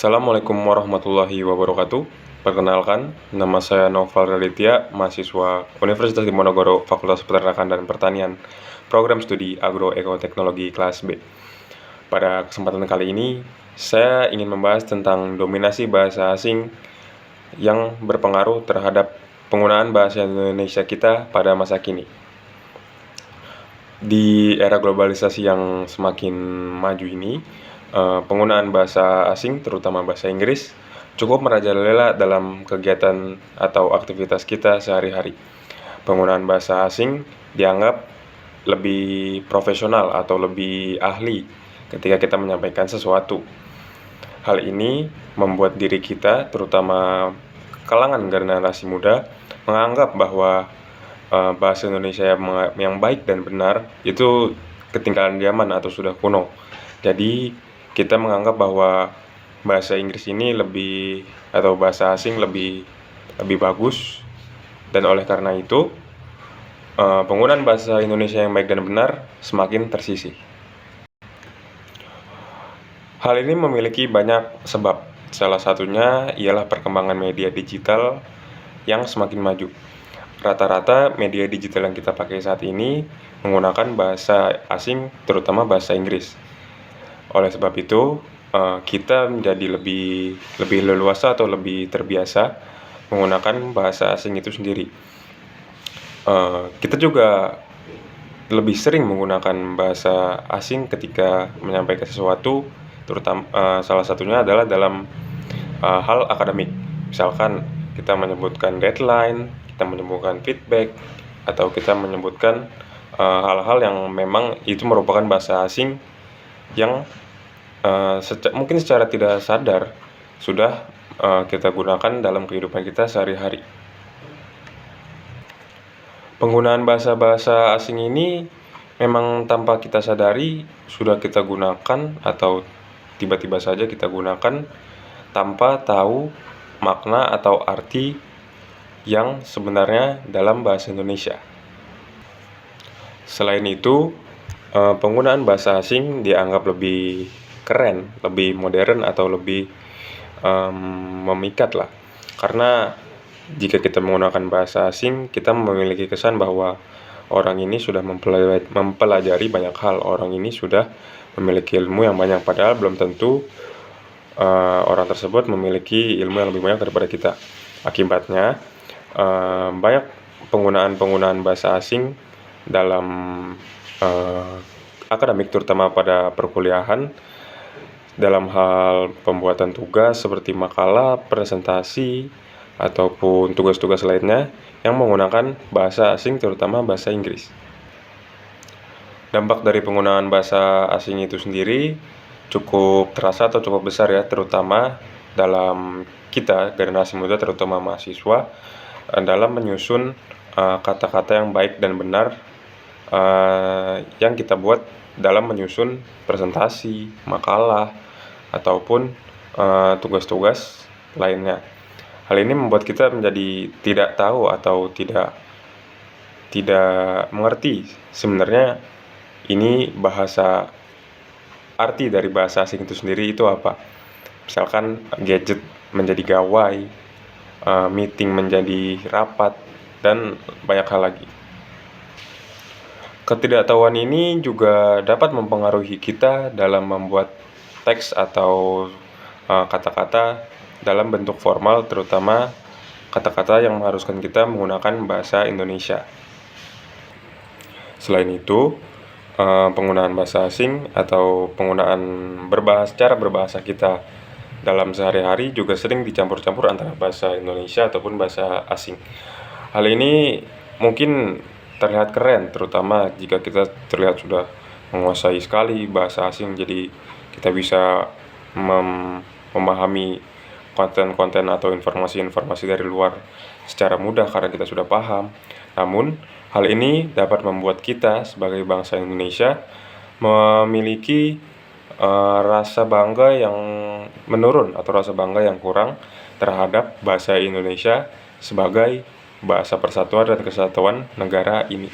Assalamualaikum warahmatullahi wabarakatuh. Perkenalkan, nama saya Noval Raditya, mahasiswa Universitas Diponegoro, Fakultas Peternakan dan Pertanian, Program Studi Agroekoteknologi kelas B. Pada kesempatan kali ini, saya ingin membahas tentang dominasi bahasa asing yang berpengaruh terhadap penggunaan bahasa Indonesia kita pada masa kini. Di era globalisasi yang semakin maju ini, penggunaan bahasa asing, terutama bahasa Inggris, cukup merajalela dalam kegiatan atau aktivitas kita sehari-hari. Penggunaan bahasa asing dianggap lebih profesional atau lebih ahli ketika kita menyampaikan sesuatu. Hal ini membuat diri kita, terutama kalangan generasi muda, menganggap bahwa bahasa Indonesia yang baik dan benar itu ketinggalan zaman atau sudah kuno. Jadi kita menganggap bahwa bahasa Inggris ini atau bahasa asing lebih bagus, dan oleh karena itu penggunaan bahasa Indonesia yang baik dan benar semakin tersisih. Hal ini memiliki banyak sebab. Salah satunya ialah perkembangan media digital yang semakin maju. Rata-rata media digital yang kita pakai saat ini menggunakan bahasa asing, terutama bahasa Inggris. Oleh sebab itu, kita menjadi lebih leluasa atau lebih terbiasa menggunakan bahasa asing itu sendiri. Kita juga lebih sering menggunakan bahasa asing ketika menyampaikan sesuatu, terutama salah satunya adalah dalam hal akademik. Misalkan kita menyebutkan deadline, kita menyebutkan feedback, atau kita menyebutkan hal-hal yang memang itu merupakan bahasa asing yang mungkin secara tidak sadar sudah kita gunakan dalam kehidupan kita sehari-hari. Penggunaan bahasa-bahasa asing ini memang tanpa kita sadari sudah kita gunakan, atau tiba-tiba saja kita gunakan tanpa tahu makna atau arti yang sebenarnya dalam bahasa Indonesia. Selain itu, penggunaan bahasa asing dianggap lebih keren, lebih modern, atau lebih memikat lah. Karena jika kita menggunakan bahasa asing, kita memiliki kesan bahwa orang ini sudah mempelajari banyak hal, orang ini sudah memiliki ilmu yang banyak, padahal belum tentu orang tersebut memiliki ilmu yang lebih banyak daripada kita. Akibatnya, banyak penggunaan bahasa asing dalam akademik, terutama pada perkuliahan, dalam hal pembuatan tugas seperti makalah, presentasi, ataupun tugas-tugas lainnya yang menggunakan bahasa asing, terutama bahasa Inggris. Dampak dari penggunaan bahasa asing itu sendiri cukup terasa atau cukup besar ya, terutama dalam kita generasi muda, terutama mahasiswa, dalam menyusun kata-kata yang baik dan benar yang kita buat dalam menyusun presentasi, makalah, ataupun tugas-tugas lainnya. Hal ini membuat kita menjadi tidak tahu atau tidak mengerti sebenarnya ini arti dari bahasa asing itu sendiri itu apa. Misalkan gadget menjadi gawai, meeting menjadi rapat, dan banyak hal lagi. Ketidaktahuan ini juga dapat mempengaruhi kita dalam membuat teks atau kata-kata dalam bentuk formal, terutama kata-kata yang mengharuskan kita menggunakan bahasa Indonesia. Selain itu, penggunaan bahasa asing atau penggunaan cara berbahasa kita dalam sehari-hari juga sering dicampur-campur antara bahasa Indonesia ataupun bahasa asing. Hal ini mungkin terlihat keren, terutama jika kita terlihat sudah menguasai sekali bahasa asing, jadi kita bisa memahami konten-konten atau informasi-informasi dari luar secara mudah karena kita sudah paham. Namun, hal ini dapat membuat kita sebagai bangsa Indonesia memiliki rasa bangga yang menurun atau rasa bangga yang kurang terhadap bahasa Indonesia sebagai bahasa persatuan dan kesatuan negara ini.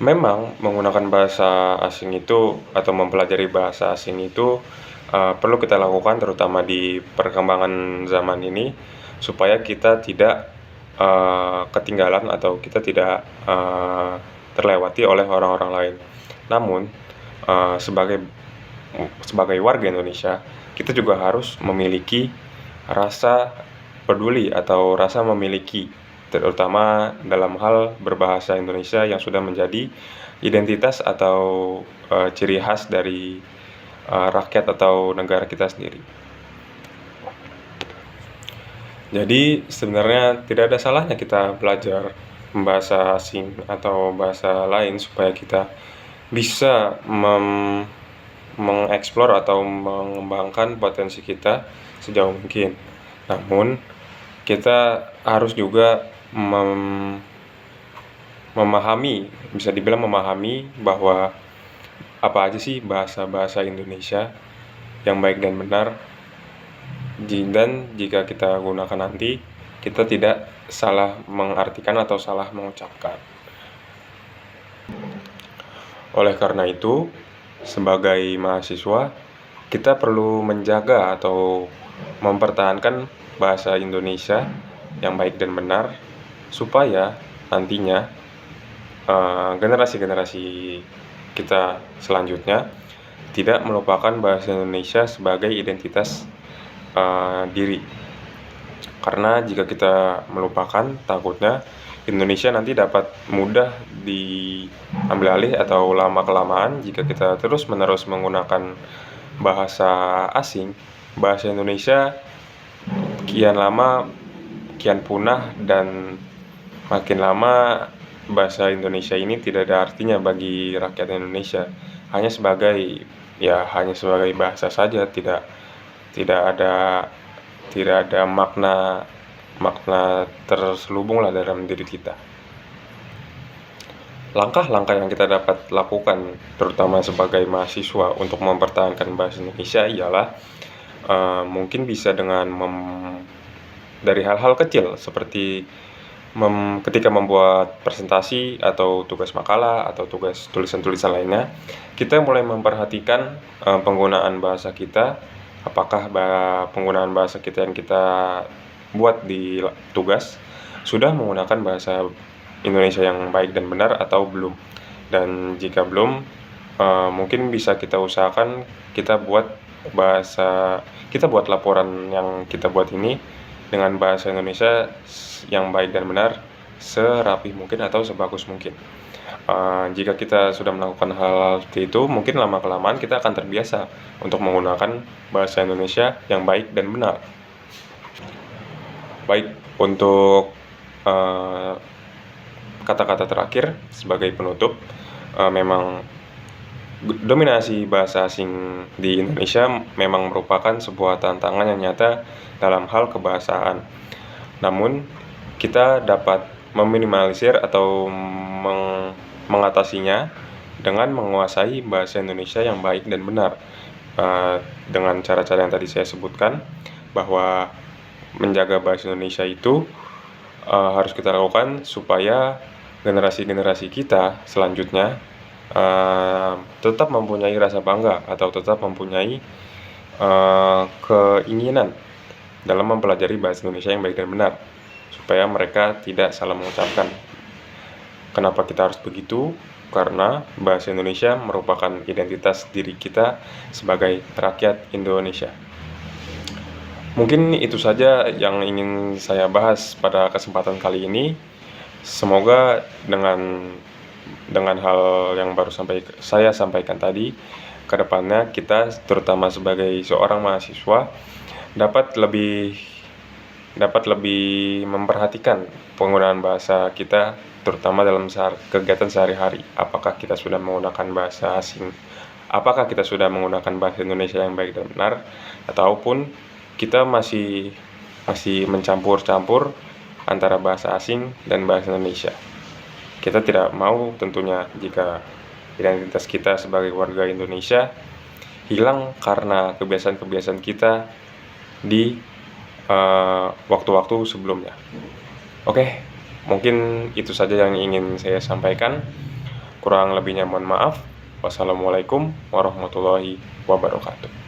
Memang menggunakan bahasa asing itu atau mempelajari bahasa asing itu perlu kita lakukan terutama di perkembangan zaman ini, supaya kita tidak ketinggalan atau kita tidak terlewati oleh orang-orang lain. Namun sebagai warga Indonesia, kita juga harus memiliki rasa peduli atau rasa memiliki, terutama dalam hal berbahasa Indonesia yang sudah menjadi identitas atau ciri khas dari rakyat atau negara kita sendiri. Jadi sebenarnya tidak ada salahnya kita belajar bahasa asing atau bahasa lain supaya kita bisa mengeksplor atau mengembangkan potensi kita sejauh mungkin. Namun kita harus juga memahami, bisa dibilang memahami bahwa apa aja sih bahasa-bahasa Indonesia yang baik dan benar, dan jika kita gunakan nanti, kita tidak salah mengartikan atau salah mengucapkan. Oleh karena itu, sebagai mahasiswa, kita perlu menjaga atau mempertahankan bahasa Indonesia yang baik dan benar, supaya nantinya generasi-generasi kita selanjutnya tidak melupakan bahasa Indonesia sebagai identitas diri. Karena jika kita melupakan, takutnya Indonesia nanti dapat mudah diambil alih atau lama-kelamaan jika kita terus-menerus menggunakan bahasa asing, bahasa Indonesia kian lama kian punah, dan makin lama bahasa Indonesia ini tidak ada artinya bagi rakyat Indonesia. Hanya sebagai bahasa saja, tidak ada makna terselubung lah dalam diri kita. Langkah-langkah yang kita dapat lakukan terutama sebagai mahasiswa untuk mempertahankan bahasa Indonesia ialah mungkin bisa dengan dari hal-hal kecil seperti ketika membuat presentasi atau tugas makalah atau tugas tulisan-tulisan lainnya, kita mulai memperhatikan penggunaan bahasa kita. Apakah penggunaan bahasa kita yang kita buat di tugas sudah menggunakan bahasa Indonesia yang baik dan benar atau belum. Dan jika belum, mungkin bisa kita usahakan kita buat laporan yang kita buat ini dengan bahasa Indonesia yang baik dan benar, serapih mungkin atau sebagus mungkin. Jika kita sudah melakukan hal seperti itu, mungkin lama-kelamaan kita akan terbiasa untuk menggunakan bahasa Indonesia yang baik dan benar. Baik, untuk kata-kata terakhir sebagai penutup, memang dominasi bahasa asing di Indonesia memang merupakan sebuah tantangan yang nyata dalam hal kebahasaan. Namun, kita dapat meminimalisir atau mengatasinya dengan menguasai bahasa Indonesia yang baik dan benar. Dengan cara-cara yang tadi saya sebutkan, bahwa menjaga bahasa Indonesia itu harus kita lakukan supaya generasi-generasi kita selanjutnya tetap mempunyai rasa bangga atau tetap mempunyai keinginan dalam mempelajari bahasa Indonesia yang baik dan benar, supaya mereka tidak salah mengucapkan. Kenapa kita harus begitu? Karena bahasa Indonesia merupakan identitas diri kita sebagai rakyat Indonesia. Mungkin itu saja yang ingin saya bahas pada kesempatan kali ini. Semoga dengan hal yang baru saya sampaikan tadi, kedepannya kita terutama sebagai seorang mahasiswa dapat lebih memperhatikan penggunaan bahasa kita, terutama dalam kegiatan sehari-hari. Apakah kita sudah menggunakan bahasa asing, apakah kita sudah menggunakan bahasa Indonesia yang baik dan benar, ataupun kita masih mencampur-campur antara bahasa asing dan bahasa Indonesia. Kita tidak mau tentunya jika identitas kita sebagai warga Indonesia hilang karena kebiasaan-kebiasaan kita di waktu-waktu sebelumnya. Oke, mungkin itu saja yang ingin saya sampaikan. Kurang lebihnya mohon maaf. Wassalamualaikum warahmatullahi wabarakatuh.